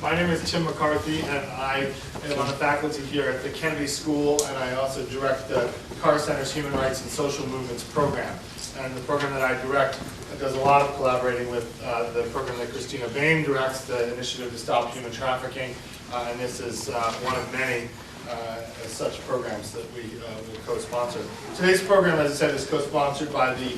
My name is Tim McCarthy, and I am on the faculty here at the Kennedy School, and I also direct the Carr Center's Human Rights and Social Movements program. And the program that I direct does a lot of collaborating with the program that Christina Bain directs, the Initiative to Stop Human Trafficking, and this is one of many such programs that we will co-sponsor. Today's program, as I said, is co-sponsored by the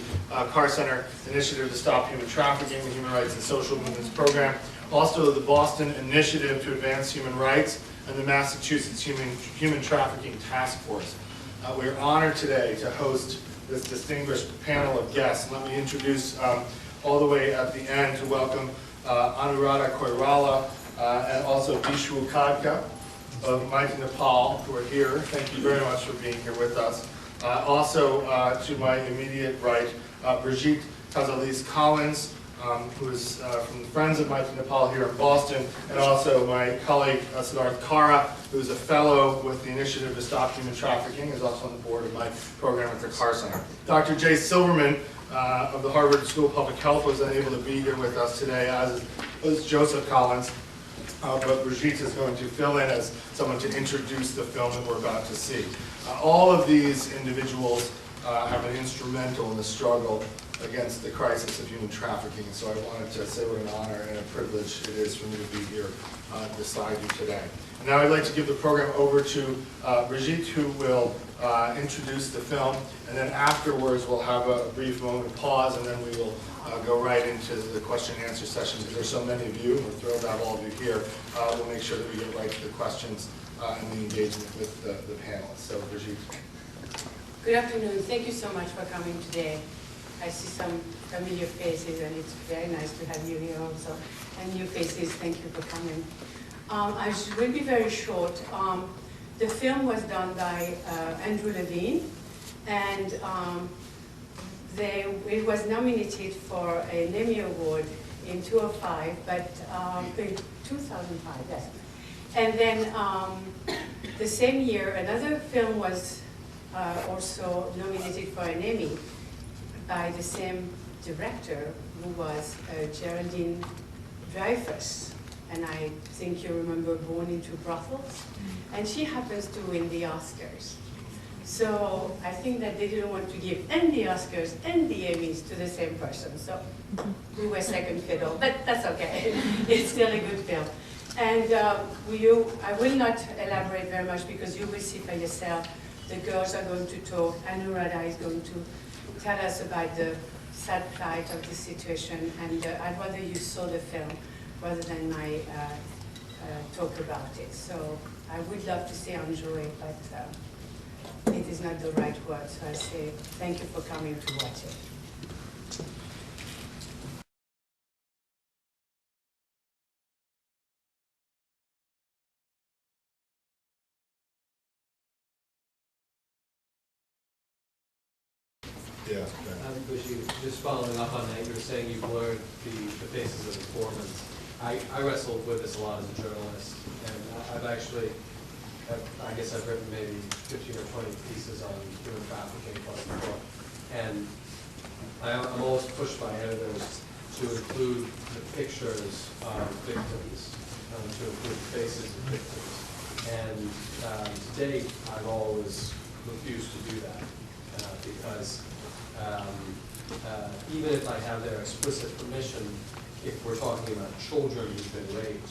Carr Center Initiative to Stop Human Trafficking, the Human Rights and Social Movements program, also the Boston Initiative to Advance Human Rights, and the Massachusetts Human Trafficking Task Force. We are honored today to host this distinguished panel of guests. Let me introduce all the way at the end to welcome Anuradha Koirala and also Bishwo Khadka of Maiti, Nepal, who are here. Thank you very much for being here with us. Also to my immediate right, Brigitte Cazalis-Collins, who is from the Friends of Maiti, Nepal here in Boston, and also my colleague Carr, who is a fellow with the Initiative to Stop Human Trafficking, is also on the board of my program at the Carr Center. Dr. Jay Silverman of the Harvard School of Public Health was unable to be here with us today, as was Joseph Collins. But Brigitte is going to fill in as someone to introduce the film that we're about to see. All of these individuals have been instrumental in the struggle against the crisis of human trafficking, so I wanted to say what an honor and a privilege it is for me to be here beside you today. And now I'd like to give the program over to Brigitte, who will introduce the film, and then afterwards we'll have a brief moment of pause, and then we will go right into the question and answer session. Because there's so many of you, we're thrilled to have all of you here. We'll make sure that we get right to the questions and the engagement with the panelists. So, Brigitte. Good afternoon. Thank you so much for coming today. I see some familiar faces, and it's very nice to have you here also. And new faces, thank you for coming. I will be very short. The film was done by Andrew Levine, and it was nominated for an Emmy Award in 2005, but in 2005, yes. And then the same year, another film was also nominated for an Emmy by the same director, who was Geraldine Dreyfus. And I think you remember Born into Brothels. And she happens to win the Oscars. So I think that they didn't want to give and the Oscars and the Emmys to the same person. So we were second fiddle, but that's okay. It's still a good film. And I will not elaborate very much because you will see for yourself. The girls are going to talk. Anuradha is going to tell us about the sad plight of the situation. And I'd rather you saw the film rather than I talk about it. So I would love to say enjoy, but it is not the right word. So I say thank you for coming to watch it. Yeah. Brigitte, just following up on that, you were saying you blurred the faces of informants. I wrestled with this a lot as a journalist, and I've actually, I guess I've written maybe 15 or 20 pieces on human trafficking plus the book, and I'm always pushed by editors to include the pictures of victims, to include the faces of victims, and to date, I've always refused to do that because even if I have their explicit permission, if we're talking about children who've been raped,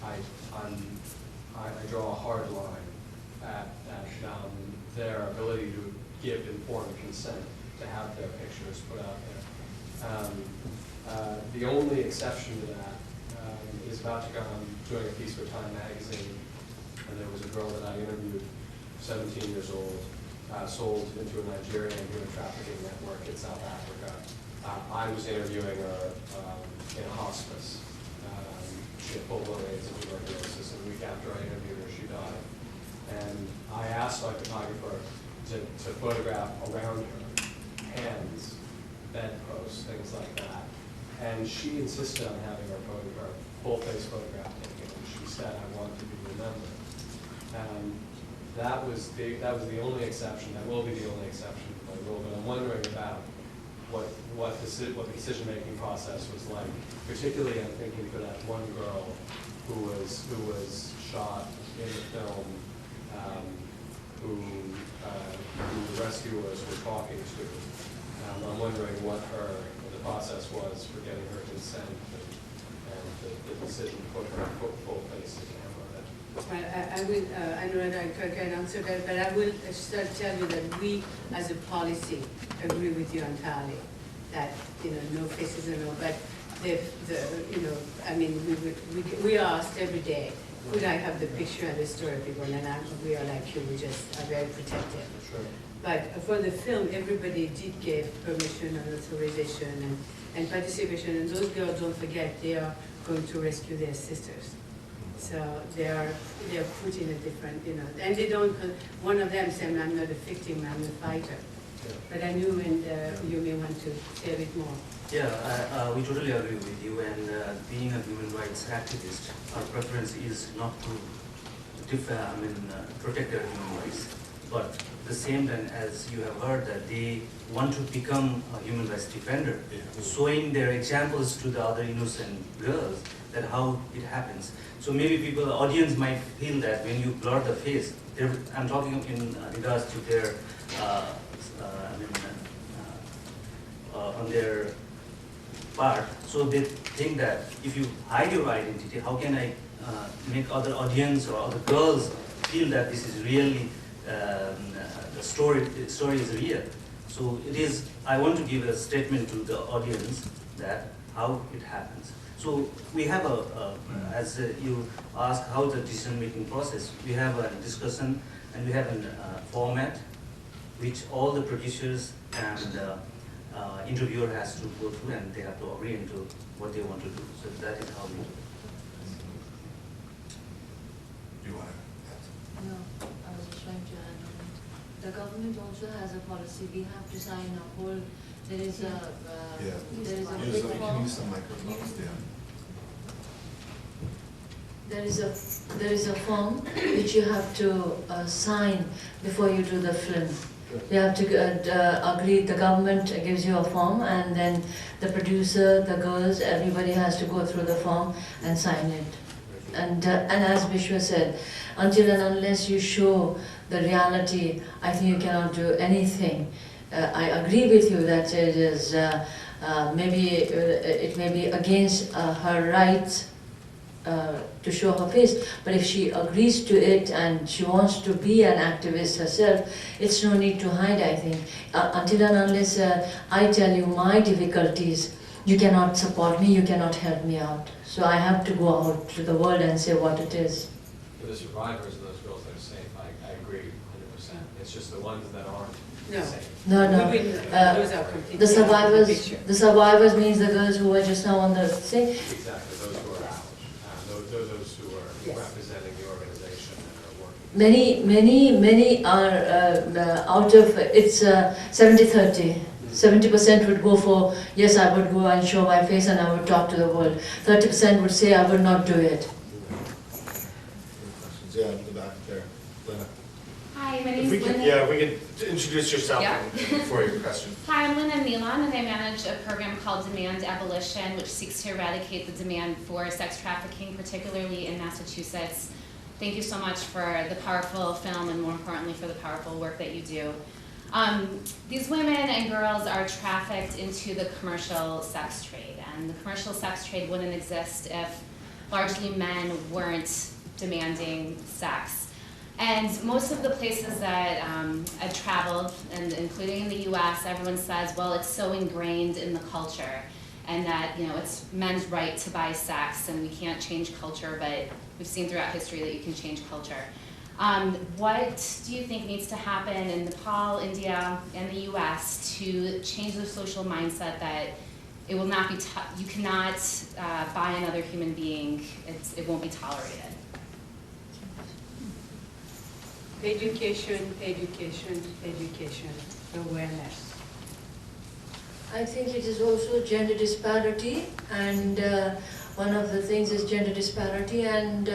I draw a hard line at their ability to give informed consent to have their pictures put out there. The only exception to that is about to go. I'm doing a piece for Time magazine, and there was a girl that I interviewed, 17 years old, sold into a Nigerian human trafficking network in South Africa. I was interviewing her in a hospice. She had full-blown AIDS and tuberculosis, and a week after I interviewed her, she died. And I asked my photographer to photograph around her, hands, bedposts, things like that. And she insisted on having her full-face photograph taken, and she said, I want to be remembered. That was the only exception. That will be the only exception to my rule. But I'm wondering about what the decision-making process was like. Particularly, I'm thinking for that one girl who was shot in the film, who the rescuers were talking to. I'm wondering what the process was for getting her consent and the decision to put her full face in camera. I will, Anuradha, I can answer that, but I will tell you that we, as a policy, agree with you entirely, that, no faces and all, but we are asked every day, could I have the picture and the story, people, and we are like you, we just are very protective. Sure. But for the film, everybody did give permission and authorization and participation, and those girls, don't forget, they are going to rescue their sisters. So they are put in a different, and they don't, one of them said, I'm not a victim, I'm a fighter. Yeah. But I knew, and you may want to say a bit more. Yeah, we totally agree with you, and being a human rights activist, our preference is not to protect their human rights. But at the same time, as you have heard, that they want to become a human rights defender, showing their examples to the other innocent girls that how it happens. So maybe people, the audience might feel that when you blur the face, I'm talking in regards to their, on their part. So they think that if you hide your identity, how can I make other audience or other girls feel that this is really the story is real. So it is, I want to give a statement to the audience that how it happens. So we have as you ask how the decision making process, we have a discussion and we have a format which all the producers and interviewer has to go through, and they have to agree into what they want to do. So that is how we do it. Do you want to? No, I was just trying to add on it. The government also has a policy. We have to sign a whole. There is a. There is a Use big the, you can form. use some microphones, yeah. There is a form which you have to sign before you do the film. You have to agree. The government gives you a form, and then the producer, the girls, everybody has to go through the form and sign it. And as Bishwo said, until and unless you show the reality, I think you cannot do anything. I agree with you that it is maybe it may be against her rights to show her face, but if she agrees to it and she wants to be an activist herself, it's no need to hide, I think. Until and unless I tell you my difficulties, you cannot support me, you cannot help me out. So I have to go out to the world and say what it is. For the survivors of those girls that are safe, I agree 100%. It's just the ones that aren't No. safe. No. Those are completely The survivors. picture. The survivors means the girls who were just now on the thing. Exactly, those who are out. Those who are Yes. representing the organization and are working. Many are out of, it's 70-30. 70% would go for, yes, I would go and show my face and I would talk to the world. 30% would say, I would not do it. Questions? Yeah, in the back there. Lena. Hi, my If name we is can, Linda. yeah, we can introduce yourself Yeah. before your question. Hi, I'm Linda Milan, and I manage a program called Demand Abolition, which seeks to eradicate the demand for sex trafficking, particularly in Massachusetts. Thank you so much for the powerful film and, more importantly, for the powerful work that you do. These women and girls are trafficked into the commercial sex trade, and the commercial sex trade wouldn't exist if largely men weren't demanding sex. And most of the places that I've traveled, and including in the US, everyone says, well, it's so ingrained in the culture, and that it's men's right to buy sex, and we can't change culture, but we've seen throughout history that you can change culture. What do you think needs to happen in Nepal, India, and the US to change the social mindset that it will not be, you cannot buy another human being, it won't be tolerated? Education, education, education, awareness. I think it is also gender disparity, and one of the things is gender disparity and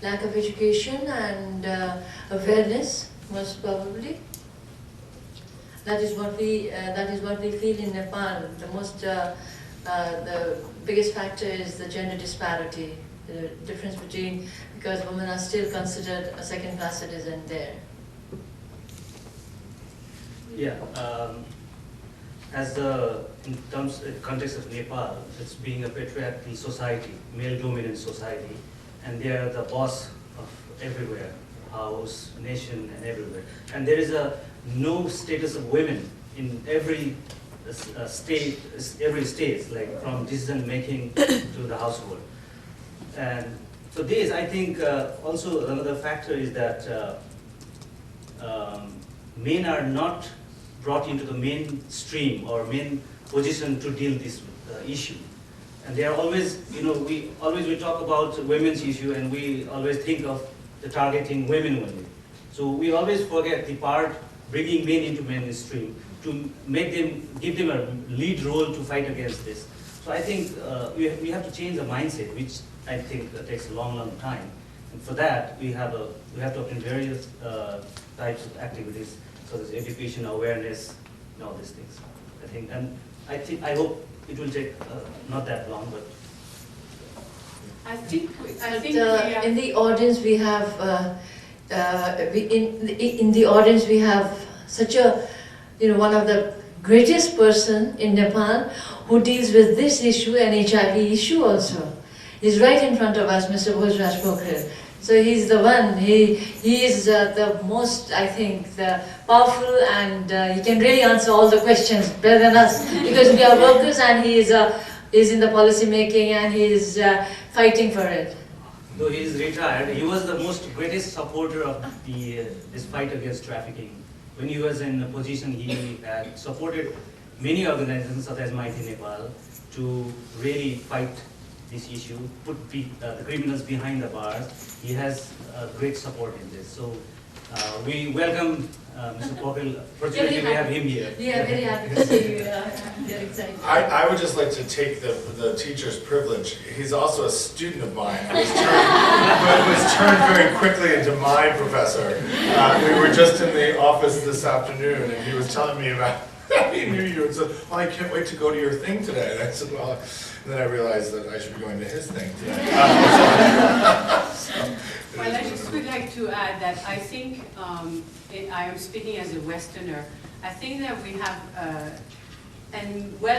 lack of education and awareness, most probably. That is what we feel in Nepal. The biggest factor is the gender disparity The difference between, because women are still considered a second-class citizen there. Yeah, in terms, context of Nepal, it's being a patriarchal society, male-dominant society, and they are the boss of everywhere, house, nation, and everywhere. And there is no status of women in every state, like from decision-making to the household. And so this, I think, also another factor is that men are not brought into the mainstream or main position to deal this issue. And they are always, we talk about women's issue and we always think of the targeting women only. So we always forget the part bringing men into mainstream to give them a lead role to fight against this. So I think we have to change the mindset, which I think takes a long time. And for that, we have to open various types of activities. So there's education, awareness, and all these things. I hope it will take not that long, but. In the audience we have, in the audience we have such a, one of the greatest person in Nepal who deals with this issue and HIV issue also. He's right in front of us, Mr. Bhojraj Pokhrel. So he's the one, he is the most, I think, the powerful, and he can really answer all the questions better than us, because we are workers and he is in the policy making and he is fighting for it. Though he is retired, he was the greatest supporter of this fight against trafficking. When he was in a position, he had supported many organizations such as Maiti Nepal to really fight this issue, put the criminals behind the bars. He has great support in this. So we welcome Mr. Pokhrel. Fortunately, we have him here. We are very happy to see you. We are excited. I would just like to take the teacher's privilege. He's also a student of mine, but was turned very quickly into my professor. We were just in the office this afternoon, and he was telling me about he knew you, and said, "Well, I can't wait to go to your thing today." And I said, "Well," and then I realized that I should be going to his thing today. Well, I just would like to add that I think, I am speaking as a Westerner, I think that we have, and we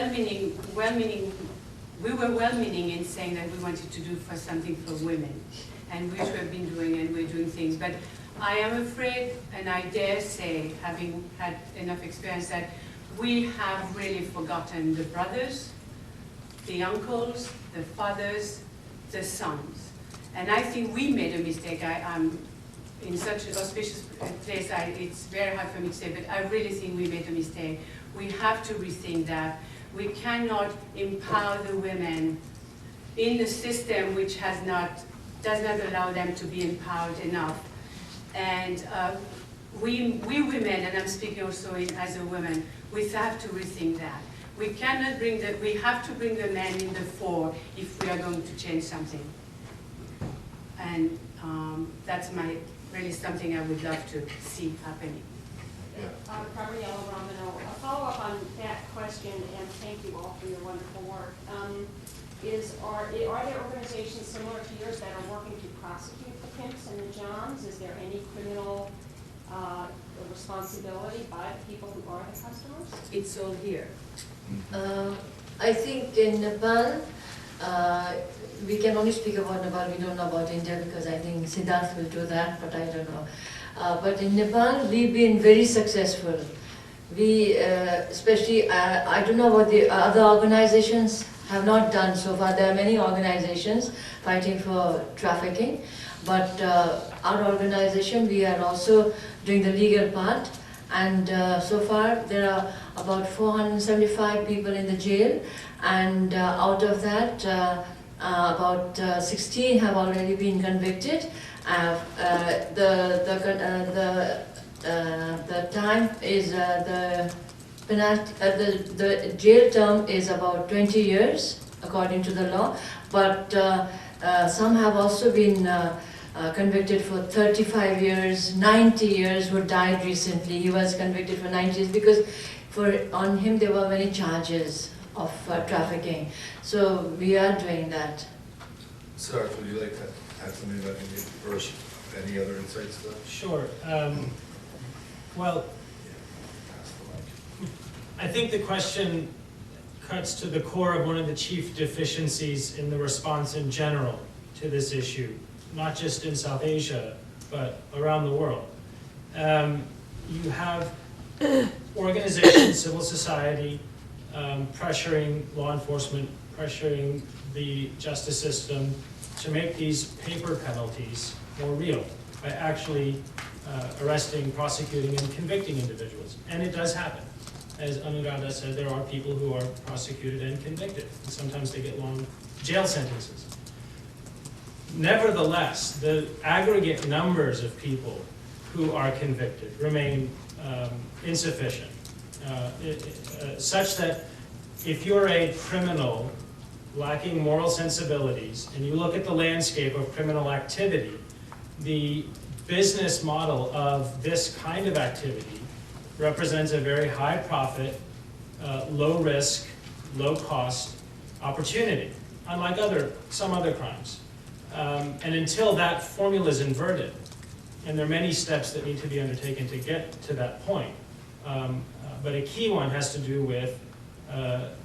were well-meaning in saying that we wanted to do something for women, and which we have been doing, and we're doing things. But I am afraid, and I dare say, having had enough experience, that we have really forgotten the brothers, the uncles, the fathers, the sons. And I think we made a mistake. I'm in such an auspicious place, it's very hard for me to say, but I really think we made a mistake. We have to rethink that. We cannot empower the women in a system which does not allow them to be empowered enough. And we women, and I'm speaking also as a woman, we have to rethink that. We cannot we have to bring the men in the fore if we are going to change something. And that's really something I would love to see happening. Koirala Romano, a follow-up on that question, and thank you all for your wonderful work. Are there organizations similar to yours that are working to prosecute the pimps and the johns? Is there any criminal responsibility by the people who are the customers? It's all here. I think in Nepal, we can only speak about Nepal, we don't know about India, because I think Siddharth will do that, but I don't know. But in Nepal, we've been very successful. We, especially, I don't know what the other organizations have not done so far. There are many organizations fighting for trafficking, but our organization, we are also doing the legal part, and so far there are about 475 people in the jail, and out of that, about 16 have already been convicted. The time is the penalty. The jail term is about 20 years according to the law, but some have also been convicted for 35 years, 90 years, who died recently. He was convicted for 90 years because on him there were many charges of trafficking. So we are doing that. Siddharth, would you like to add something about India or any other insights to that? Sure. Well, Pass the mic. I think the question cuts to the core of one of the chief deficiencies in the response in general to this issue, not just in South Asia, but around the world. You have organizations, civil society, pressuring law enforcement, pressuring the justice system to make these paper penalties more real by actually arresting, prosecuting, and convicting individuals. And it does happen. As Anuradha said, there are people who are prosecuted and convicted, and sometimes they get long jail sentences. Nevertheless, the aggregate numbers of people who are convicted remain insufficient, such that if you're a criminal lacking moral sensibilities and you look at the landscape of criminal activity, the business model of this kind of activity represents a very high profit, low risk, low cost opportunity, unlike some other crimes. And until that formula is inverted, and there are many steps that need to be undertaken to get to that point, but a key one has to do with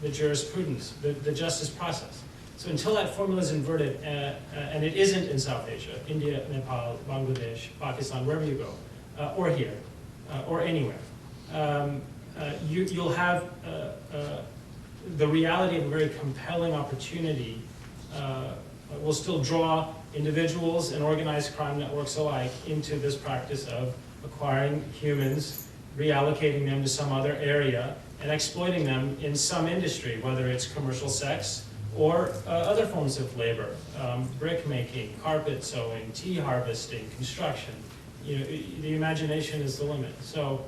the jurisprudence, the justice process. So until that formula is inverted, and it isn't in South Asia, India, Nepal, Bangladesh, Pakistan, wherever you go, or here, or anywhere, you'll have the reality of a very compelling opportunity will still draw individuals and organized crime networks alike into this practice of acquiring humans, reallocating them to some other area, and exploiting them in some industry, whether it's commercial sex or other forms of labor, brick making, carpet sewing, tea harvesting, construction. You know, the imagination is the limit. So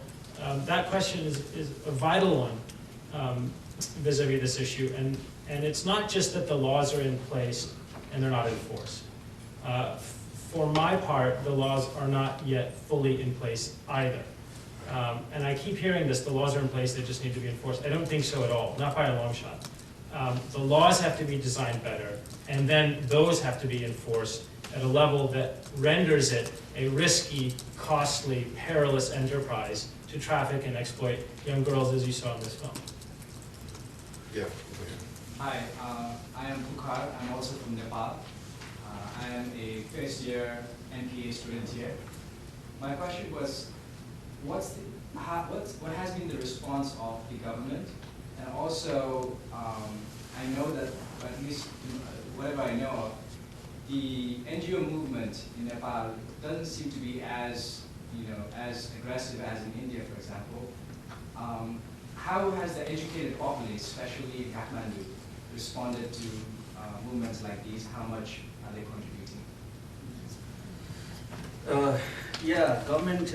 that question is a vital one vis-a-vis this issue, and it's not just that the laws are in place and they're not enforced. For my part, the laws are not yet fully in place either. And I keep hearing this, the laws are in place, they just need to be enforced. I don't think so at all, not by a long shot. The laws have to be designed better, and then those have to be enforced at a level that renders it a risky, costly, perilous enterprise to traffic and exploit young girls, as you saw in this film. Yeah. Hi, I am Bukhar. I'm also from Nepal. I am a first year MPA student here. My question was, what has been the response of the government? And also, I know that, at least whatever I know of, the NGO movement in Nepal doesn't seem to be as aggressive as in India, for example. How has the educated populace, especially in Kathmandu, responded to movements like these? How much are they contributing? Yeah, government,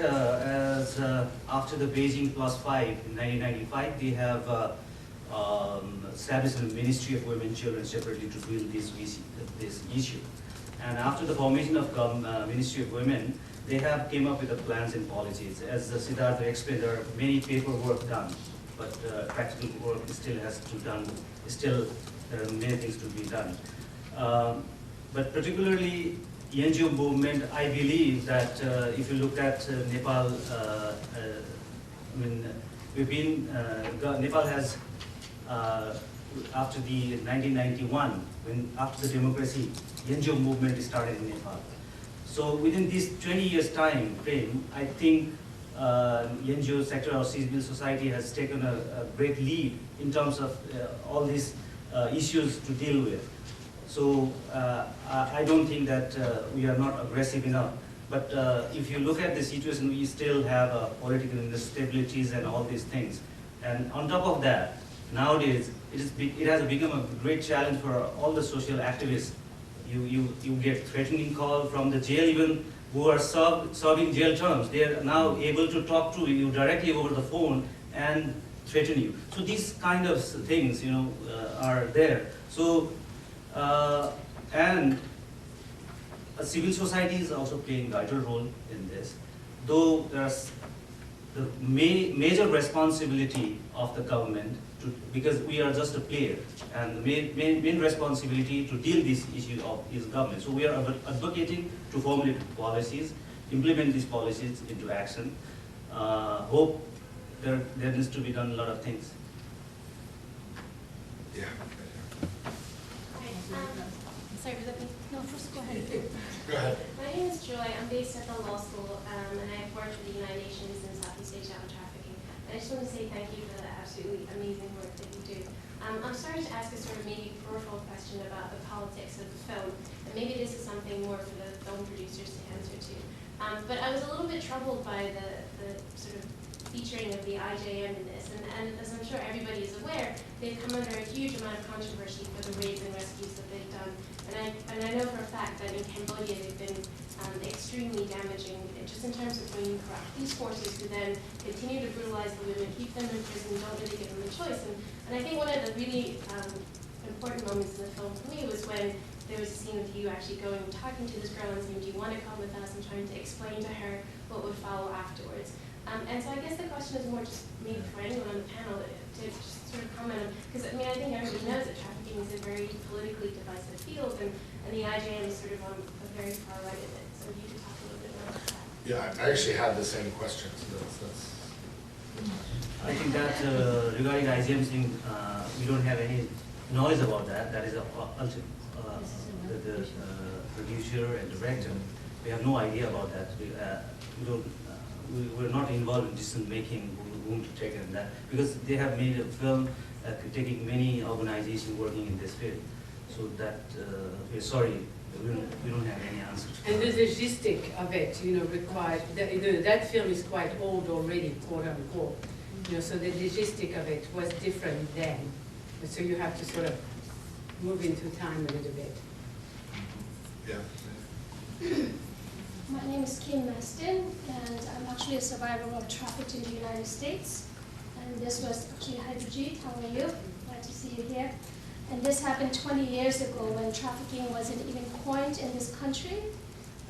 after the Beijing +5 in 1995, they have established a Ministry of Women and Children separately to deal this issue. And after the formation of Ministry of Women, they have came up with the plans and policies. As Siddhartha explained, there are many paperwork done, but practical work still has to be done. Still, there are many things to be done. But particularly, the NGO movement, I believe that if you look at Nepal, Nepal has, after the 1991, after the democracy, the NGO movement started in Nepal. So within this 20 years time frame, I think the NGO sector or civil society has taken a great lead in terms of all these issues to deal with. So I don't think that we are not aggressive enough. But if you look at the situation, we still have political instabilities and all these things. And on top of that, nowadays, it has become a great challenge for all the social activists. You get threatening call from the jail, even who are serving jail terms. They are now able to talk to you directly over the phone and threaten you. So these kind of things, are there. So, and a civil society is also playing a vital role in this. Though there's the major responsibility of the government because we are just a player, and the main responsibility to deal this issue is government. So we are advocating to formulate policies, implement these policies into action. Hope there needs to be done a lot of things. Yeah. Sorry, was that me? No, first go ahead. Go ahead. My name is Joy. I'm based at the law school, and I've worked with the United Nations in Southeast Asia on trafficking. And I just want to say thank you for the absolutely amazing work that you do. I'm sorry to ask a sort of maybe peripheral question about the politics of the film, and maybe this is something more for the film producers to answer to. But I was a little bit troubled by the sort of featuring of the IJM in this, and as I'm sure everybody is aware, they've come under a huge amount of controversy for the raids and rescues that they've done. And I know for a fact that in Cambodia they've been extremely damaging, just in terms of bringing corrupt police forces who then continue to brutalize the women, keep them in prison, don't really give them a choice. And I think one of the really important moments in the film for me was when there was a scene of you actually going and talking to this girl and saying, do you want to come with us, and trying to explain to her what would follow afterwards. And so I guess the question is more just maybe for anyone on the panel to just sort of comment on, because I mean, I think everybody knows that trafficking is a very politically divisive field, and the IJM is sort of on a very far right of it. So if you could talk a little bit more about that. Yeah, I actually had the same question. So I think that regarding IGM thing, we don't have any knowledge about that. That is the producer and director. We have no idea about that. We're not involved in decision making whom to take and that, because they have made a film taking many organizations working in this field. So that we're sorry, we don't have any answer. And the logistic of it, required, that film is quite old already, quote unquote. So the logistic of it was different then. So you have to sort of move into time a little bit. yeah. My name is Kim Mastin, and I'm actually a survivor of trafficking in the United States. And this was actually, hi Brigitte, how are you? Glad to see you here. And this happened 20 years ago when trafficking wasn't even coined in this country.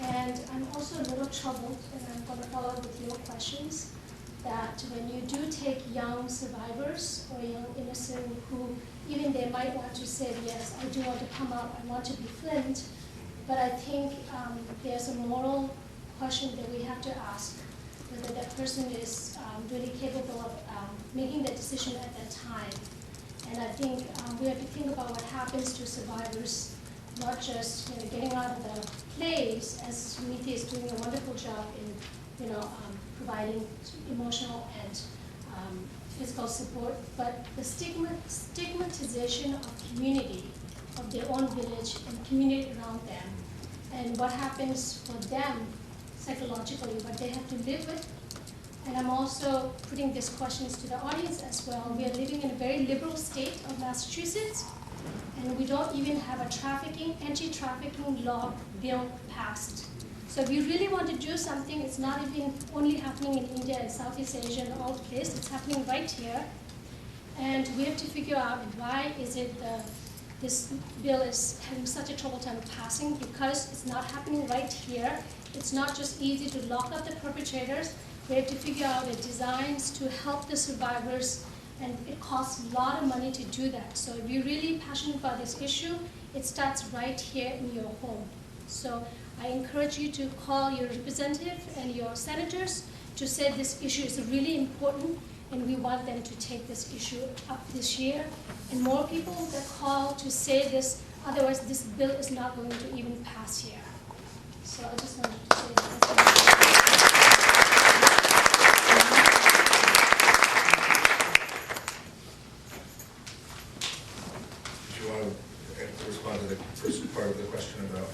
And I'm also a little troubled, and I'm going to follow up with your questions, that when you do take young survivors or young innocent who even they might want to say, yes, I do want to come out, I want to be filmed, but I think there's a moral question that we have to ask, whether that person is really capable of making that decision at that time. And I think we have to think about what happens to survivors, not just getting out of the place, as Maiti is doing a wonderful job in providing emotional and physical support, but the stigmatization of community, of their own village and community around them, and what happens for them psychologically, what they have to live with. And I'm also putting these questions to the audience as well. We are living in a very liberal state of Massachusetts, and we don't even have a anti-trafficking law bill passed. So if you really want to do something, it's not even only happening in India and Southeast Asia and all places, it's happening right here. And we have to figure out why is it this bill is having such a trouble time passing, because it's not happening right here. It's not just easy to lock up the perpetrators. We have to figure out the designs to help the survivors, and it costs a lot of money to do that. So if you're really passionate about this issue, it starts right here in your home. So I encourage you to call your representative and your senators to say this issue is really important, and we want them to take this issue up this year. And more people that call to say this, otherwise this bill is not going to even pass here. So I just wanted to say that. Do you want to respond to the first part of the question about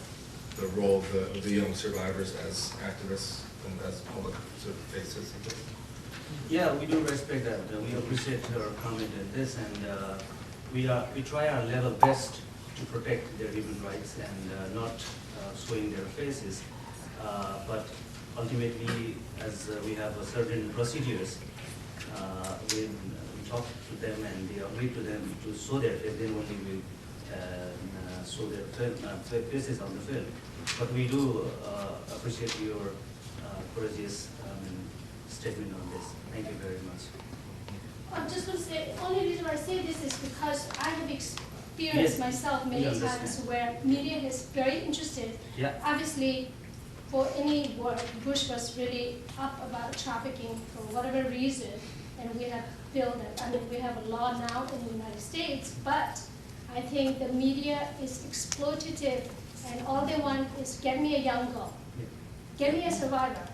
the role of the young survivors as activists and as public sort of faces? Yeah, we do respect that. We appreciate your comment on this, and we try our level best to protect their human rights and not showing their faces. But ultimately, as we have certain procedures, we talk to them and they agree to them to show their face. Then only we show their faces on the film. But we do appreciate your courageous statement on this. Thank you very much. I'm just going to say, the only reason why I say this is because I have experienced Yes, myself many we times understand. where media is very interested. Yeah. Obviously, for any work, Bush was really up about trafficking for whatever reason, and we have built it. I mean, we have a law now in the United States, but I think the media is exploitative, and all they want is get me a young girl, get me a survivor.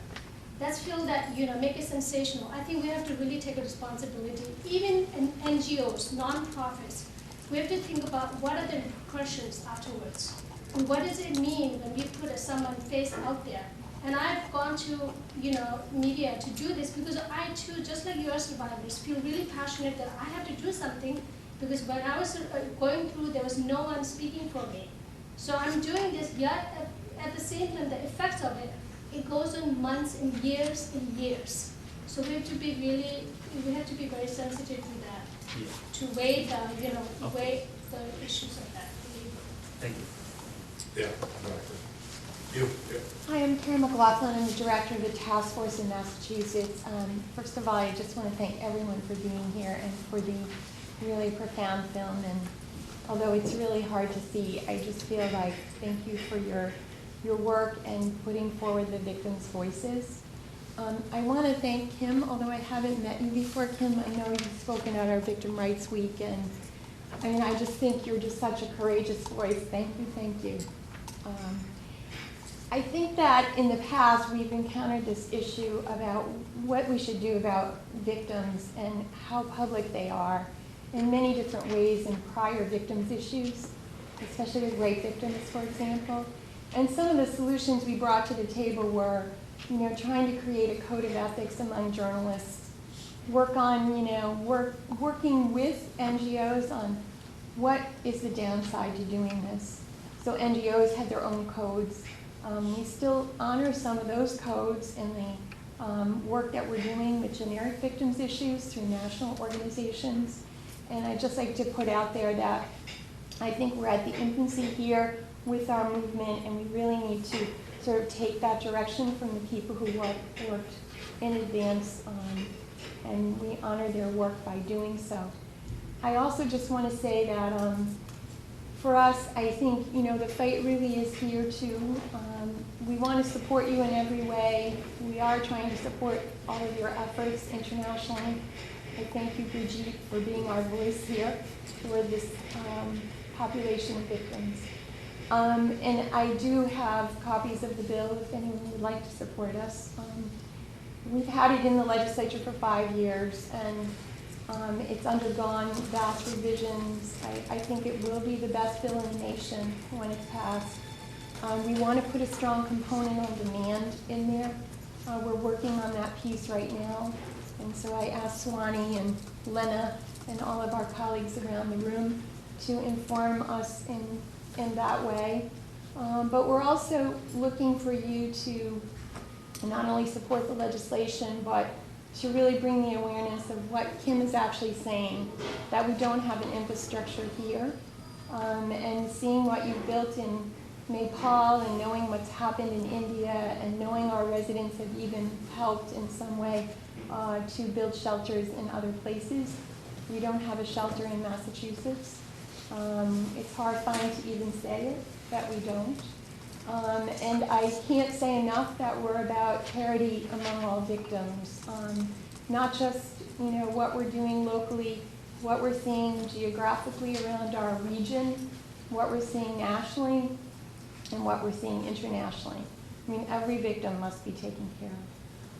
Let's feel that, make it sensational. I think we have to really take a responsibility. Even in NGOs, non-profits, we have to think about what are the repercussions afterwards. And what does it mean when we put someone's face out there? And I've gone to, media to do this because I too, just like your survivors, feel really passionate that I have to do something, because when I was going through, there was no one speaking for me. So I'm doing this, yet at the same time, the effects of it, it goes on months and years. So we have to be very sensitive to that, Yeah. to weigh weigh the issues of that. Thank you. Yeah, exactly. You, yeah. Hi, I'm Karen McLaughlin. I'm the director of the task force in Massachusetts. First of all, I just want to thank everyone for being here and for the really profound film. And although it's really hard to see, I just feel like thank you for your work and putting forward the victims' voices. I want to thank Kim, although I haven't met you before, Kim. I know you've spoken at our Victim Rights Week, and I mean, I just think you're just such a courageous voice. Thank you. I think that in the past we've encountered this issue about what we should do about victims and how public they are in many different ways in prior victims issues, especially with rape victims, for example. And some of the solutions we brought to the table were, trying to create a code of ethics among journalists, work on, working with NGOs on what is the downside to doing this. So NGOs had their own codes. We still honor some of those codes in the work that we're doing with generic victims issues through national organizations. And I'd just like to put out there that I think we're at the infancy here with our movement, and we really need to sort of take that direction from the people who worked in advance, and we honor their work by doing so. I also just want to say that for us, I think, the fight really is here too. We want to support you in every way. We are trying to support all of your efforts internationally. I thank you, Brigitte, for being our voice here for this population of victims. And I do have copies of the bill if anyone would like to support us. We've had it in the legislature for 5 years, and it's undergone vast revisions. I think it will be the best bill in the nation when it's passed. We want to put a strong component on demand in there. We're working on that piece right now. And so I asked Swani and Lena and all of our colleagues around the room to inform us in that way. But we're also looking for you to not only support the legislation, but to really bring the awareness of what Kim is actually saying, that we don't have an infrastructure here, and seeing what you've built in Nepal and knowing what's happened in India and knowing our residents have even helped in some way to build shelters in other places. We don't have a shelter in Massachusetts. It's horrifying to even say it, that we don't. And I can't say enough that we're about parity among all victims. Not just what we're doing locally, what we're seeing geographically around our region, what we're seeing nationally, and what we're seeing internationally. I mean, every victim must be taken care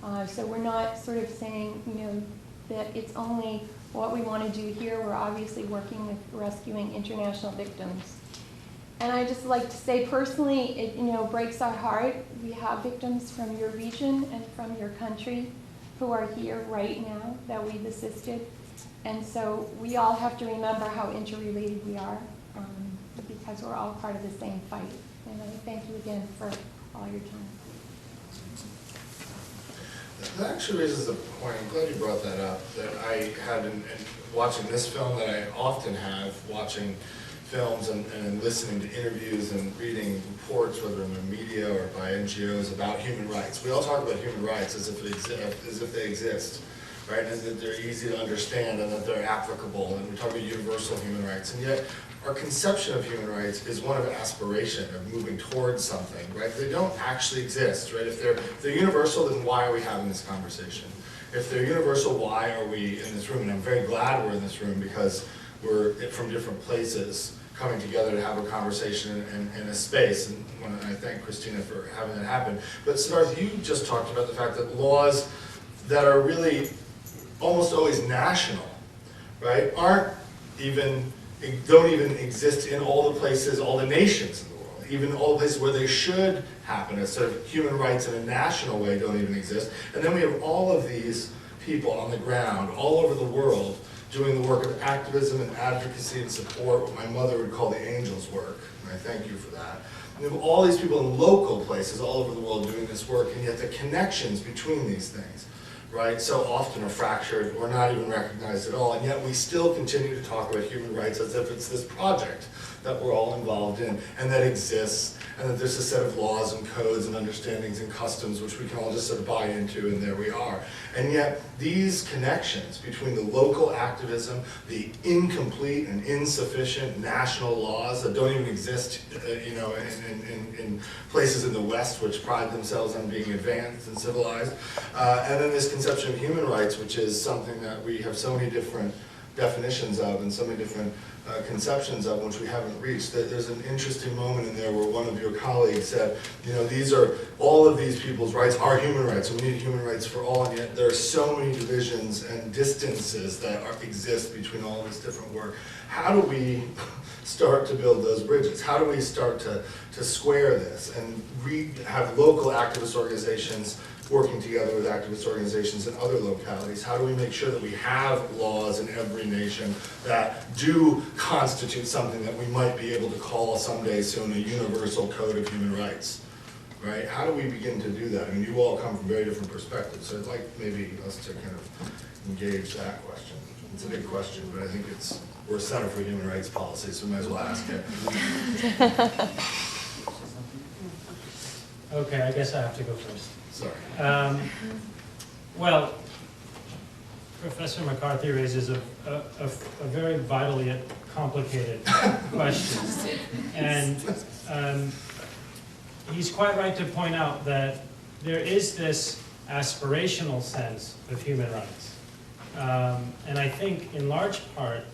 of. So we're not sort of saying, that it's only what we want to do here. We're obviously working with rescuing international victims. And I just like to say personally, it breaks our heart. We have victims from your region and from your country who are here right now that we've assisted. And so we all have to remember how interrelated we are, because we're all part of the same fight. And I thank you again for all your time. That actually raises a point, I'm glad you brought that up, that I had in watching this film, that I often have watching films and listening to interviews and reading reports, whether in the media or by NGOs, about human rights. We all talk about human rights as if they exist. right? And that they're easy to understand and that they're applicable, and we talk about universal human rights, and yet our conception of human rights is one of aspiration, of moving towards something, right? They don't actually exist, right? If they're universal, then why are we having this conversation? If they're universal, why are we in this room? And I'm very glad we're in this room because we're from different places coming together to have a conversation in a space. And I thank Christina for having that happen. But Siddharth, you just talked about the fact that laws that are really almost always national, right, don't even exist in all the places, all the nations in the world. Even all the places where they should happen, as sort of human rights in a national way don't even exist. And then we have all of these people on the ground, all over the world, doing the work of activism and advocacy and support, what my mother would call the angel's work. And I thank you for that. We have all these people in local places all over the world doing this work, and yet the connections between these things, right, so often are fractured or not even recognized at all, and yet we still continue to talk about human rights as if it's this project that we're all involved in and that exists, and that there's a set of laws and codes and understandings and customs which we can all just sort of buy into, and there we are. And yet these connections between the local activism, the incomplete and insufficient national laws that don't even exist in places in the West which pride themselves on being advanced and civilized, and then this conception of human rights, which is something that we have so many different definitions of and so many different conceptions of which we haven't reached. There's an interesting moment in there where one of your colleagues said, all of these people's rights are human rights, and we need human rights for all, and yet there are so many divisions and distances that exist between all of this different work. How do we start to build those bridges? How do we start to square this and have local activist organizations working together with activist organizations in other localities? How do we make sure that we have laws in every nation that do constitute something that we might be able to call someday soon a universal code of human rights, right? How do we begin to do that? I mean, you all come from very different perspectives, so I'd like maybe us to kind of engage that question. It's a big question, but I think we're a Center for Human Rights Policy, so we might as well ask it. Okay, I guess I have to go first. Sorry. Well, Professor McCarthy raises a very vital yet complicated question. And he's quite right to point out that there is this aspirational sense of human rights. And I think in large part,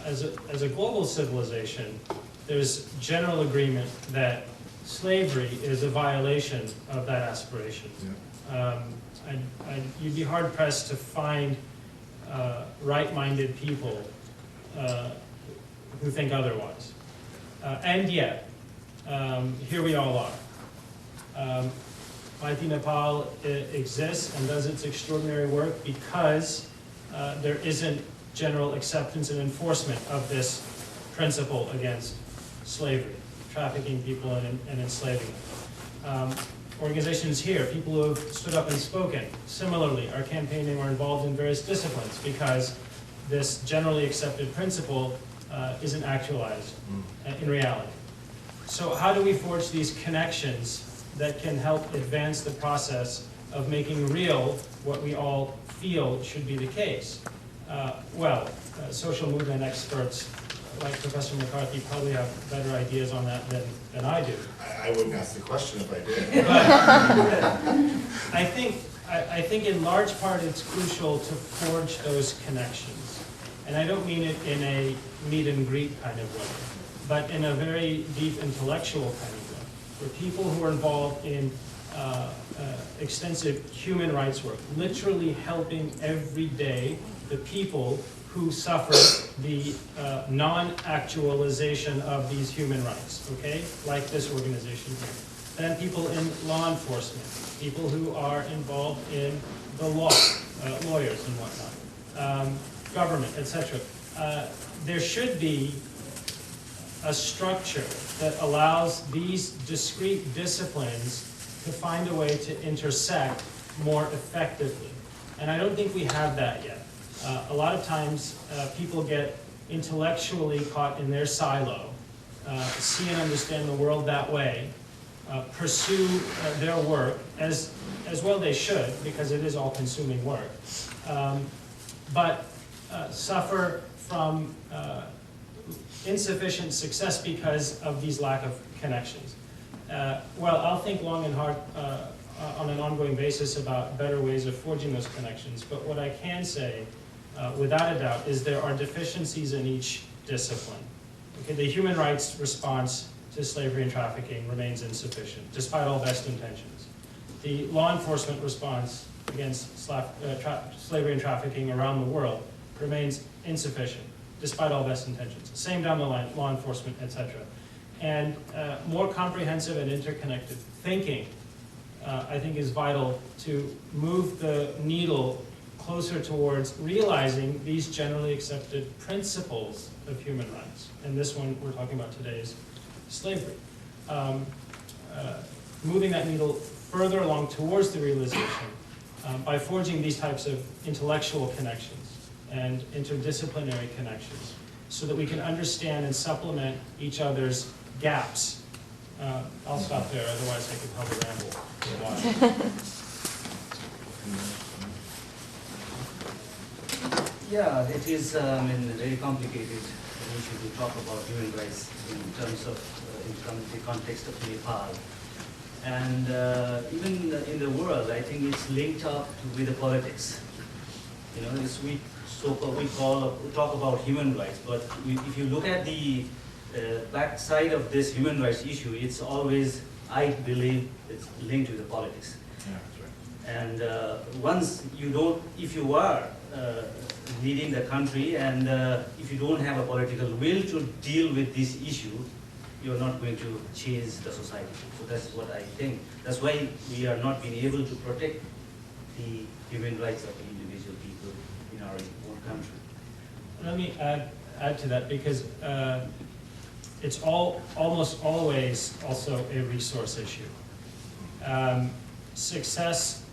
as a global civilization, there's general agreement that slavery is a violation of that aspiration. Yeah. You'd be hard-pressed to find right-minded people who think otherwise. And yet, here we all are. Maiti Nepal exists and does its extraordinary work because there isn't general acceptance and enforcement of this principle against slavery, trafficking people and enslaving them. Organizations here, people who have stood up and spoken, similarly are campaigning or involved in various disciplines because this generally accepted principle isn't actualized in reality. So how do we forge these connections that can help advance the process of making real what we all feel should be the case? Social movement experts like Professor McCarthy probably have better ideas on that than I do. I wouldn't ask the question if I did. But I think in large part it's crucial to forge those connections. And I don't mean it in a meet and greet kind of way, but in a very deep intellectual kind of way, where people who are involved in extensive human rights work, literally helping every day the people who suffer the non-actualization of these human rights, okay? Like this organization here. Then people in law enforcement, people who are involved in the law, lawyers and whatnot, government, etc. There should be a structure that allows these discrete disciplines to find a way to intersect more effectively. And I don't think we have that yet. A lot of times people get intellectually caught in their silo, see and understand the world that way, pursue their work as well they should, because it is all-consuming work, but suffer from insufficient success because of these lack of connections. Well, I'll think long and hard on an ongoing basis about better ways of forging those connections, but what I can say, without a doubt, is there are deficiencies in each discipline. Okay, the human rights response to slavery and trafficking remains insufficient, despite all best intentions. The law enforcement response against slavery and trafficking around the world remains insufficient, despite all best intentions. Same down the line, law enforcement, etc. And more comprehensive and interconnected thinking, I think, is vital to move the needle closer towards realizing these generally accepted principles of human rights. And this one we're talking about today is slavery. Moving that needle further along towards the realization by forging these types of intellectual connections and interdisciplinary connections so that we can understand and supplement each other's gaps. I'll stop there, otherwise I could probably ramble for a while. Yeah, it is very complicated issue to talk about human rights in terms of in the context of Nepal. And even in the world, I think it's linked up with the politics. You know, we talk about human rights, but if you look at the back side of this human rights issue, it's always, I believe, it's linked to the politics. Yeah, that's right. And once you don't, if you are leading the country and if you don't have a political will to deal with this issue, you're not going to change the society. So that's what I think. That's why we are not being able to protect the human rights of the individual people in our own country. Let me add to that, because it's almost always also a resource issue. Success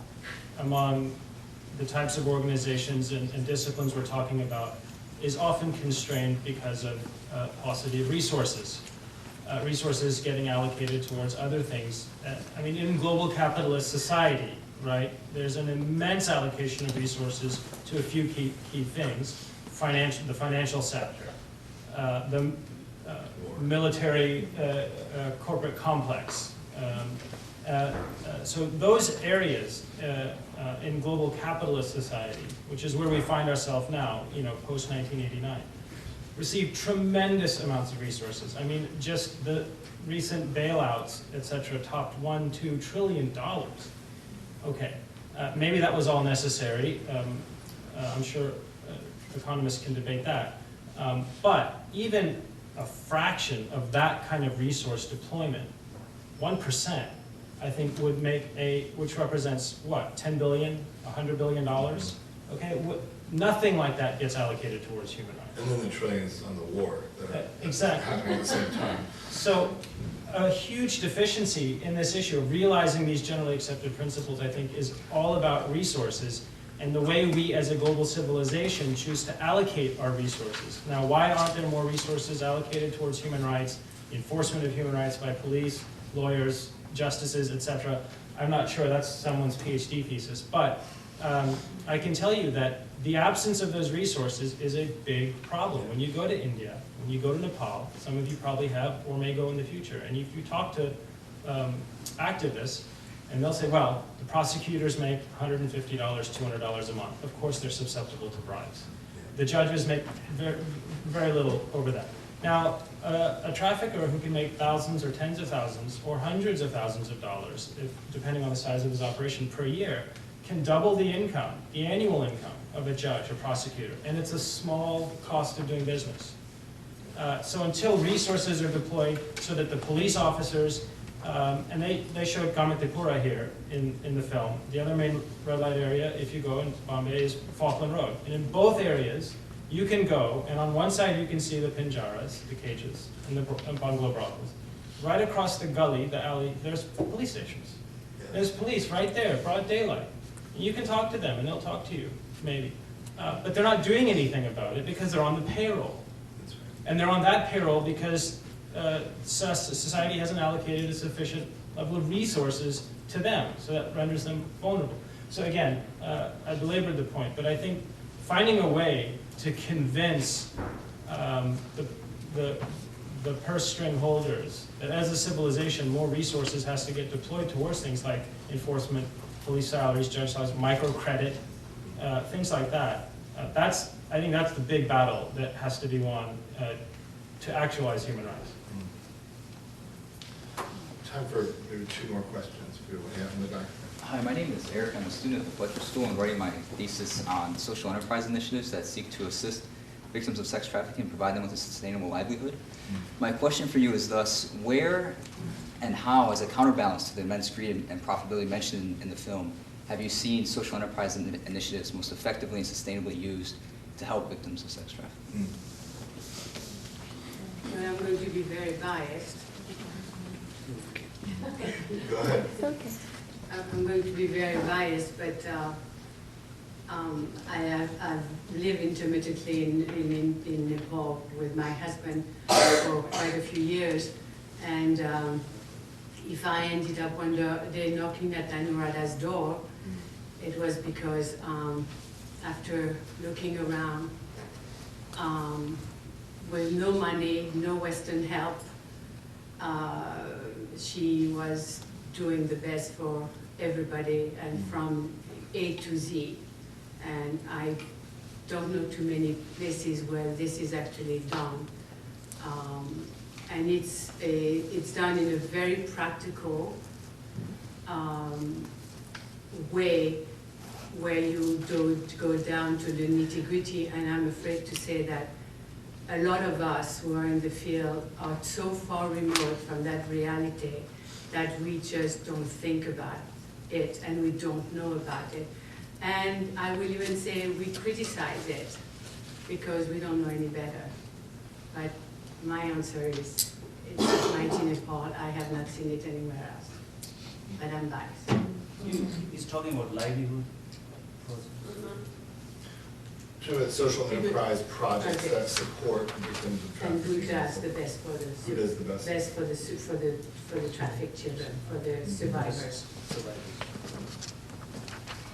among the types of organizations and disciplines we're talking about is often constrained because of paucity of resources. Resources getting allocated towards other things. I mean, in global capitalist society, right, there's an immense allocation of resources to a few key things. The financial sector, the military corporate complex. So those areas in global capitalist society, which is where we find ourselves now, you know, post-1989, receive tremendous amounts of resources. I mean, just the recent bailouts, et cetera, topped $1-2 trillion. Okay, maybe that was all necessary. I'm sure economists can debate that. But even a fraction of that kind of resource deployment, 1%, I think would make which represents what, 10 billion, $100 billion? Okay, nothing like that gets allocated towards human rights. And then the trillions on the war that are exactly happening at the same time. So a huge deficiency in this issue of realizing these generally accepted principles, I think, is all about resources and the way we as a global civilization choose to allocate our resources. Now, why aren't there more resources allocated towards human rights, enforcement of human rights by police, lawyers, justices, etc.? I'm not sure, that's someone's PhD thesis, but I can tell you that the absence of those resources is a big problem. When you go to India, when you go to Nepal, some of you probably have or may go in the future, and if you talk to activists, and they'll say, well, the prosecutors make $150, $200 a month. Of course, they're susceptible to bribes. The judges make very, very little over that. Now, a trafficker who can make thousands or tens of thousands or hundreds of thousands of dollars, depending on the size of his operation per year, can double the income, the annual income of a judge or prosecutor. And it's a small cost of doing business. So until resources are deployed so that the police officers, and they showed Kamatipura here in the film. The other main red light area, if you go in Bombay, is Falkland Road. And in both areas, you can go, and on one side you can see the pinjaras, the cages, and the bungalow brothels. Right across the gully, the alley, there's police stations. There's police right there, broad daylight. And you can talk to them, and they'll talk to you, maybe. But they're not doing anything about it because they're on the payroll. And they're on that payroll because society hasn't allocated a sufficient level of resources to them, so that renders them vulnerable. So again, I belabored the point, but I think finding a way to convince the purse string holders that as a civilization, more resources has to get deployed towards things like enforcement, police salaries, judge salaries, microcredit, things like that. I think that's the big battle that has to be won to actualize human rights. Time for maybe 2 more questions. If you have in the back. Hi, my name is Eric. I'm a student at the Fletcher School and writing my thesis on social enterprise initiatives that seek to assist victims of sex trafficking and provide them with a sustainable livelihood. My question for you is thus, where and how, as a counterbalance to the immense greed and profitability mentioned in the film, have you seen social enterprise initiatives most effectively and sustainably used to help victims of sex trafficking? Well, I'm going to be very biased. Go ahead. Okay. I'm going to be very biased, but I've lived intermittently in Nepal with my husband for quite a few years, and if I ended up one day knocking at Anuradha's door, it was because after looking around, with no money, no Western help, she was doing the best for everybody and from A to Z. And I don't know too many places where this is actually done. And it's done in a very practical way where you don't go down to the nitty-gritty. And I'm afraid to say that a lot of us who are in the field are so far remote from that reality that we just don't think about it and we don't know about it. And I will even say we criticize it because we don't know any better. But my answer is, it's Maiti, Nepal. I have not seen it anywhere else. But I'm biased. He's talking about livelihood. Social enterprise projects that support victims of And trafficking. who does the best for the Who does the best? best for the trafficked children, for the survivors.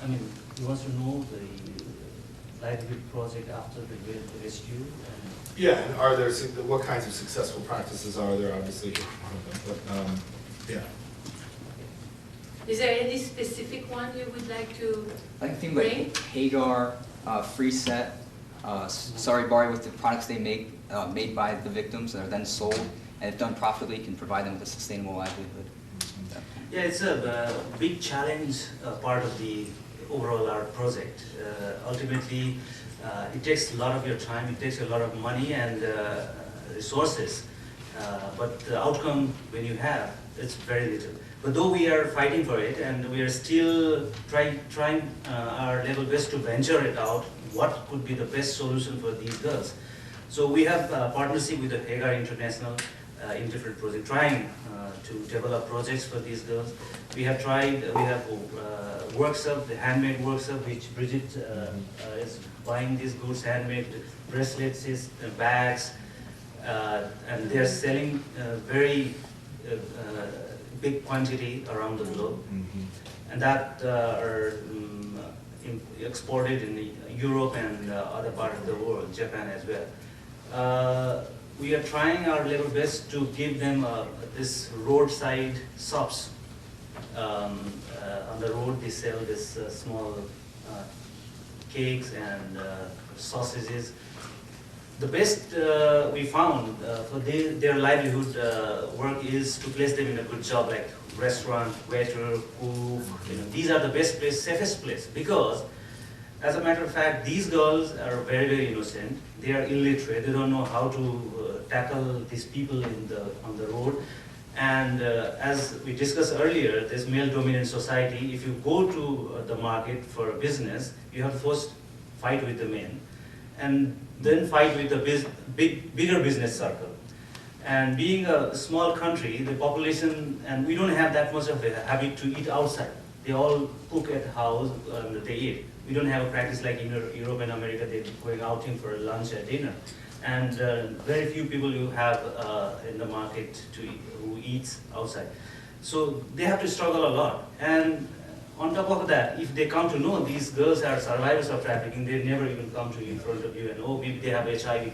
I mean, he wants to know the livelihood project after the rescue. And Yeah, and are there, what kinds of successful practices are there? Obviously, you're one of them, but, yeah. Is there any specific one you would like to I think bring? like Hagar, Free Set, Sorry Bari, with the products they make, made by the victims that are then sold, and if done profitably, can provide them with a sustainable livelihood. yeah, it's a big challenge part of the overall art project. Ultimately, it takes a lot of your time, it takes a lot of money and resources, but the outcome when you have, it's very little. But though we are fighting for it and we are still trying our level best to venture it out, what could be the best solution for these girls. So we have a partnership with the Hagar International in different projects, trying to develop projects for these girls. We have workshop, the handmade workshop, which Brigitte is buying these goods, handmade bracelets, bags, and they are selling very big quantity around the globe, and that are exported in Europe and other parts of the world, Japan as well. We are trying our level best to give them this roadside shops. On the road they sell this small cakes and sausages. The best we found for their livelihood work is to place them in a good job like restaurant, waiter, cook. These are the best place, safest place, because as a matter of fact, these girls are very, very innocent. They are illiterate. They don't know how to tackle these people on the road. And as we discussed earlier, this male-dominant society, if you go to the market for a business, you have to first fight with the men, and then fight with the bigger business circle. And being a small country, the population, and we don't have that much of a habit to eat outside. They all cook at house and they eat. We don't have a practice like in Europe and America, they're going outing for lunch or dinner. And very few people you have in the market who eats outside. So they have to struggle a lot. And on top of that, if they come to know these girls are survivors of trafficking, they never even come to you in front of you and, oh, maybe they have HIV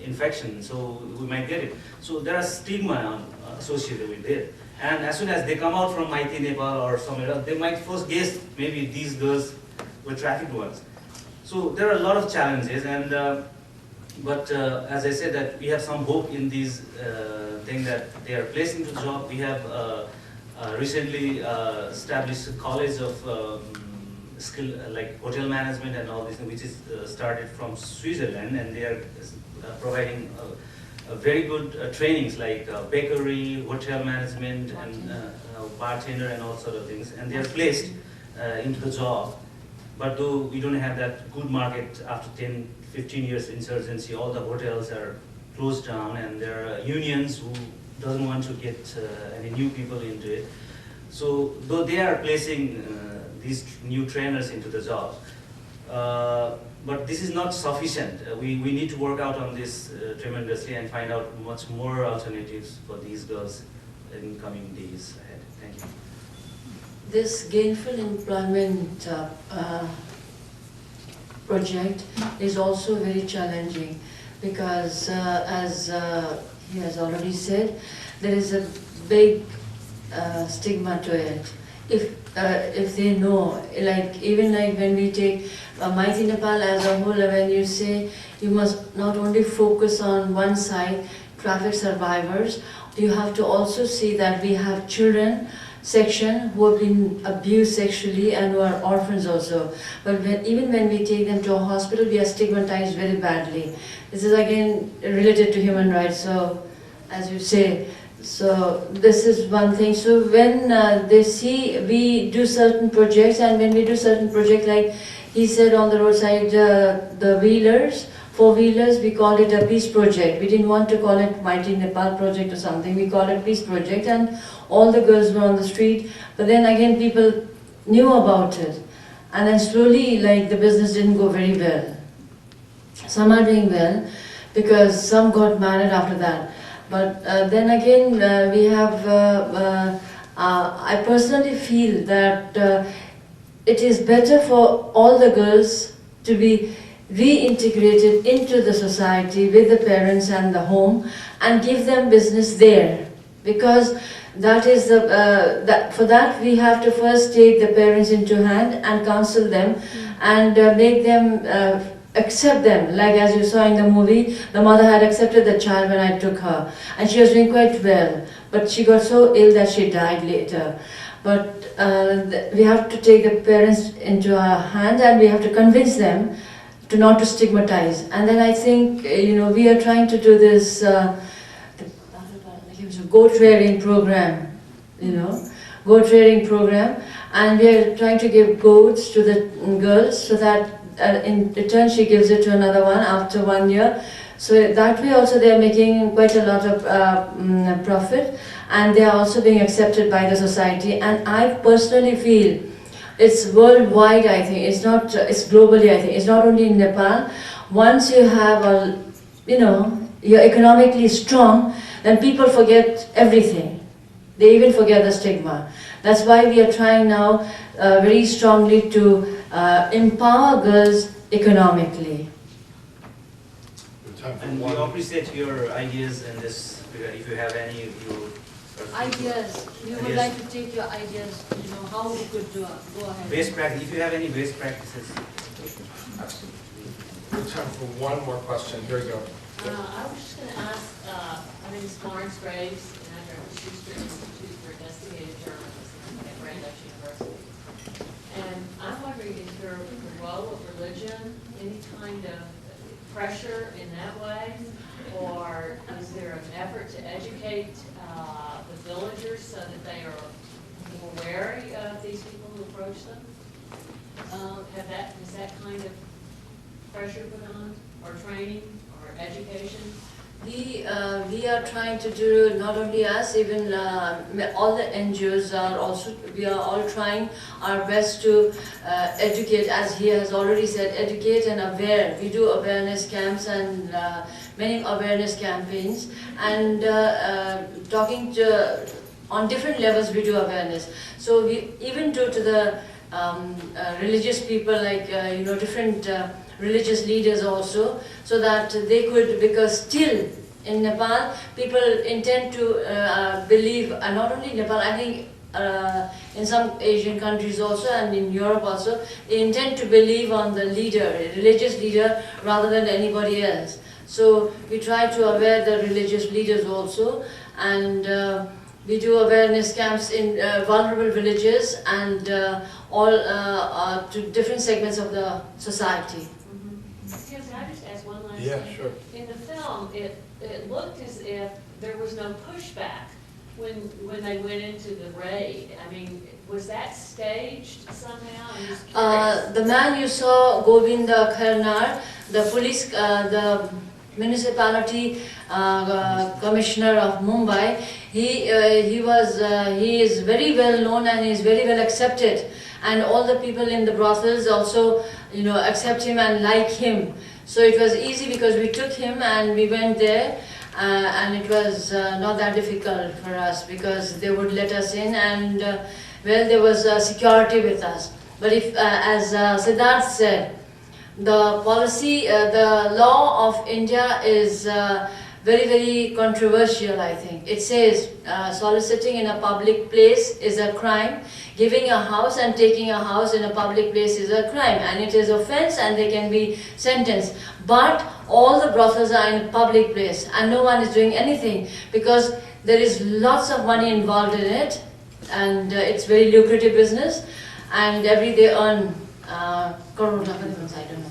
infection, so we might get it. So there are stigma associated with it. And as soon as they come out from Maiti, Nepal or somewhere else, they might first guess maybe these girls were trafficked ones. So there are a lot of challenges, and but as I said, that we have some hope in these things that they are placed into job. We have recently established a college of skill like hotel management and all this, which is started from Switzerland, and they are providing very good trainings like bakery, hotel management, and bartender and all sort of things, and they are placed into the job. But though we don't have that good market after 10, 15 years insurgency, all the hotels are closed down, and there are unions who doesn't want to get any new people into it. So though they are placing these new trainers into the jobs, but this is not sufficient. We need to work out on this tremendously and find out much more alternatives for these girls in coming days ahead. Thank you. This gainful employment project is also very challenging because, as he has already said, there is a big stigma to it. If they know, even when we take Maiti Nepal as a whole, when you say you must not only focus on one side, traffic survivors, you have to also see that we have children section who have been abused sexually and who are orphans also. But even when we take them to a hospital, we are stigmatized very badly. This is again related to human rights, so as you say. So this is one thing. So when they see we do certain projects, and when we do certain projects, like he said on the roadside, the wheelers, four-wheelers, we call it a peace project. We didn't want to call it Maiti Nepal project or something. We call it peace project, and all the girls were on the street. But then again, people knew about it, and then slowly, the business didn't go very well. Some are doing well because some got married after that. But then again, we have. I personally feel that it is better for all the girls to be reintegrated into the society with the parents and the home, and give them business there, because that is for that we have to first take the parents into hand and counsel them and make them accept them. Like as you saw in the movie, the mother had accepted the child when I took her, and she was doing quite well, but she got so ill that she died later. But we have to take the parents into our hand, and we have to convince them to not to stigmatize. And then I think, we are trying to do this goat rearing program, goat rearing program, and we are trying to give goats to the girls so that in return she gives it to another one after 1 year. So that way also they are making quite a lot of profit, and they are also being accepted by the society. And I personally feel it's worldwide, I think. It's not, it's globally, I think. It's not only in Nepal. Once you have you're economically strong, then people forget everything. They even forget the stigma. That's why we are trying now very strongly to empower girls economically. And we appreciate your ideas in this. If you have any, Ideas. We would Ideas. like to take your ideas, how we could go ahead. best practice. If you have any best practices. Absolutely. We have time for one more question. Here we go. I was just going to ask, my name is Florence Graves, and I work at the Schuster Institute for Investigative Journalism at Brandeis University. And I'm wondering, is there the role of religion, any kind of pressure in that way? Or is there an effort to educate the villagers so that they are more wary of these people who approach them? Is that kind of pressure put on, or training, or education? We are trying to do, not only us, even all the NGOs are also, we are all trying our best to educate, as he has already said, educate and aware. We do awareness camps and many awareness campaigns, and talking to on different levels we do awareness. So we even do to the religious people, like different religious leaders also, so that they could, because still in Nepal people intend to believe, not only Nepal, I think in some Asian countries also and in Europe also, they intend to believe on the leader, religious leader, rather than anybody else. So we try to aware the religious leaders also, and we do awareness camps in vulnerable villages and all to different segments of the society. Can I just ask one last Yeah, thing? sure. In the film, it looked as if there was no pushback when they went into the raid. I mean, was that staged somehow? I'm just curious. The man you saw, Govinda Kharnar, the police, the municipality commissioner of Mumbai, he is very well known and he is very well accepted, and all the people in the brothels also accept him and like him. So it was easy because we took him and we went there, and it was not that difficult for us because they would let us in, and there was security with us. But if, as Siddharth said, the policy, the law of India is very, very controversial, I think. It says soliciting in a public place is a crime, giving a house and taking a house in a public place is a crime, and it is offense and they can be sentenced. But all the brothels are in a public place and no one is doing anything because there is lots of money involved in it, and it's very lucrative business, and every day earn crores, I don't know,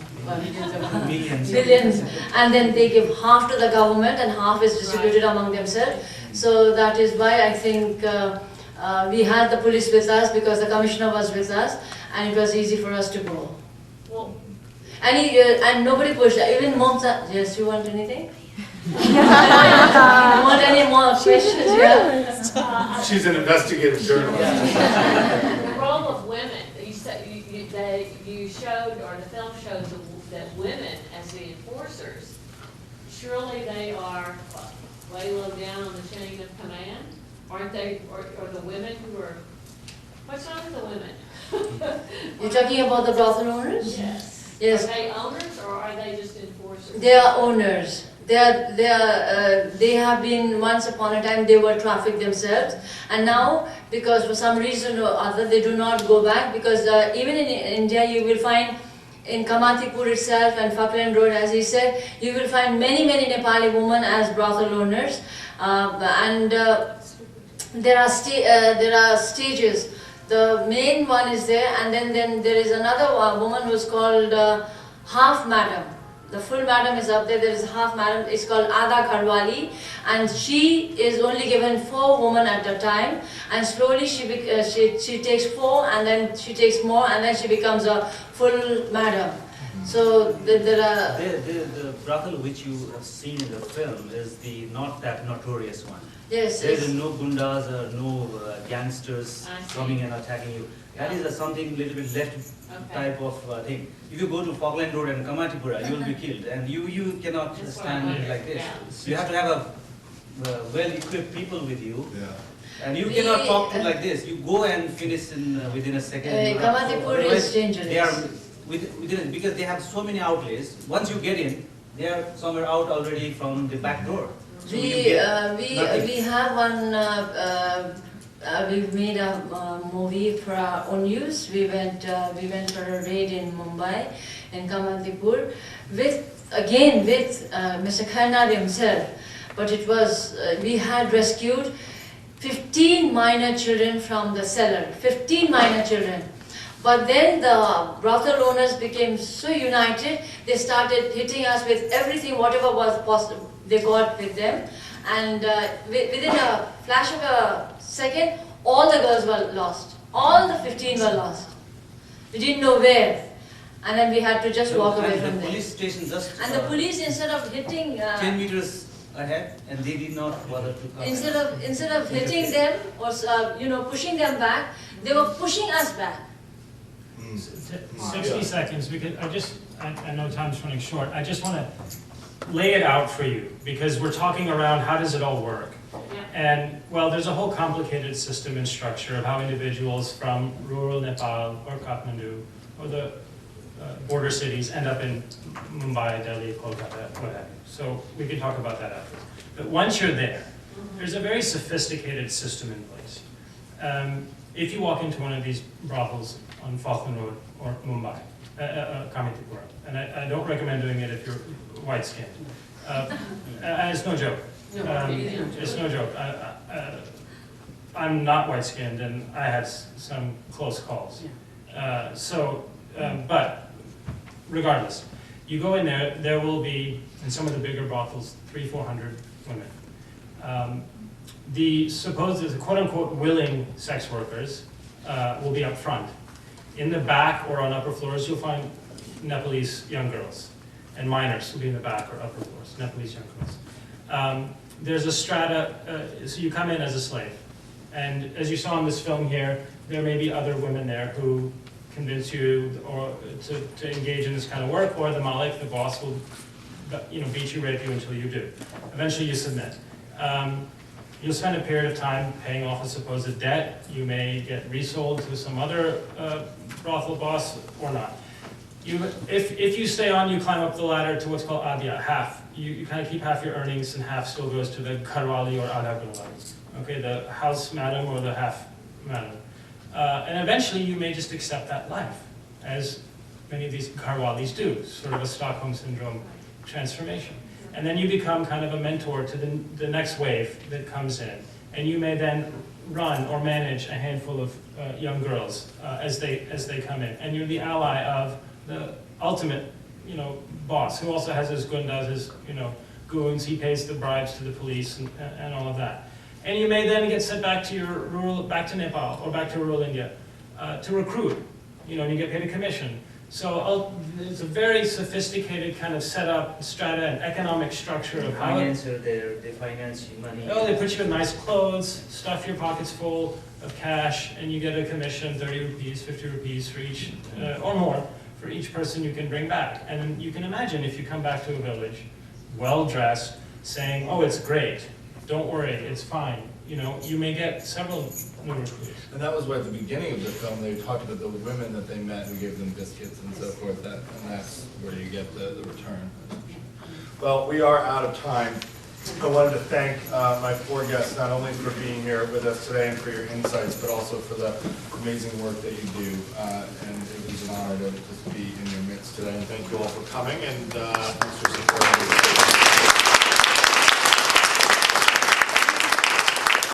billions, and then they give half to the government and half is distributed among themselves. So that is why I think we had the police with us because the commissioner was with us, and it was easy for us to go. Well, And nobody pushed. Even Momsa, yes, you want anything? You want any more questions? Yeah. She's an investigative journalist. the role of women, you said you showed, or the film showed that women as the enforcers, surely they are way low down on the chain of command, aren't they? Or the women who are, what's wrong with the women? You're talking about the brothel owners? Yes. Yes. Are they owners or are they just enforcers? They are owners. They have been, once upon a time they were trafficked themselves, and now because for some reason or other they do not go back, because even in India you will find in Kamatipur itself and Falkland Road, as he said, you will find many Nepali women as brothel owners, and there are stages. The main one is there, and then there is another woman who's called half madam. The full madam is up there. There is half madam. It's called Adha Kharwali, and she is only given 4 women at a time. And slowly she takes 4, and then she takes more, and then she becomes a full madam. So there are the brothel which you have seen in the film is not that notorious one. Yes. There is no gundas or no gangsters coming and attacking you. That is something little bit left type of thing. If you go to Falkland Road and Kamatipura, you will be killed, and you cannot stand like this. Yeah. You have to have a well-equipped people with you. Yeah. And you cannot talk to like this. You go and finish within a second. Kamatipur is dangerous. They are because they have so many outlets. Once you get in, they are somewhere out already from the back door. So we have one. We've made a movie for our own use. We went for a raid in Mumbai, in Kamatipur, with Mr. Kharnar himself. But it was we had rescued 15 minor children from the cellar. 15 minor children. But then the brothel owners became so united, they started hitting us with everything, whatever was possible. They got with them, and within a flash of a second, all the girls were lost. All the 15 were lost. We didn't know where, and then we had to just walk away from there. The police station just. And the police, instead of hitting 10 meters ahead, and they did not bother to come. Instead of hitting them or pushing them back, they were pushing us back. 60 seconds, because I know time's running short. I just want to lay it out for you, because we're talking around how does it all work. And, well, there's a whole complicated system and structure of how individuals from rural Nepal or Kathmandu or the border cities end up in Mumbai, Delhi, Kolkata, what have you. So we can talk about that after. But once you're there, there's a very sophisticated system in place. If you walk into one of these brothels on Falkland Road or Mumbai, Kamitipura, and I don't recommend doing it if you're white-skinned. It's no joke. It's no joke. I'm not white-skinned, and I had some close calls. But regardless, you go in there, there will be, in some of the bigger brothels, 300-400 women. The supposed, quote-unquote, willing sex workers will be up front. In the back or on upper floors, you'll find Nepalese young girls, and minors will be in the back or upper floors, Nepalese young girls. There's a strata, so you come in as a slave. And as you saw in this film here, there may be other women there who convince you or to engage in this kind of work, or the Malik, the boss, will beat you, rape you until you do. Eventually you submit. You'll spend a period of time paying off a supposed debt. You may get resold to some other brothel boss or not. If you stay on, you climb up the ladder to what's called adya, half. You kind of keep half your earnings, and half still goes to the Karwali or Adha Gulwali. Okay, the house madam or the half madam. And eventually you may just accept that life, as many of these Karwalis do, sort of a Stockholm Syndrome transformation. And then you become kind of a mentor to the next wave that comes in. And you may then run or manage a handful of young girls as they come in. And you're the ally of the ultimate, boss, who also has his gundas, his, goons. He pays the bribes to the police and all of that. And you may then get sent back to back to Nepal or back to rural India to recruit, and you get paid a commission. So it's a very sophisticated kind of setup, strata, and economic structure of how there, they finance you money. Oh, they put you in nice clothes, stuff your pockets full of cash, and you get a commission, 30 rupees, 50 rupees for each, or more, for each person you can bring back. And you can imagine if you come back to a village, well-dressed, saying, oh, it's great, don't worry, it's fine. You may get several new recruits. And that was why at the beginning of the film, they talked about the women that they met who gave them biscuits and so forth, and that's where you get the return. Well, we are out of time. I wanted to thank my four guests, not only for being here with us today and for your insights, but also for the amazing work that you do. And it was an honor to be in your midst today. And thank you all for coming, and thanks for supporting us.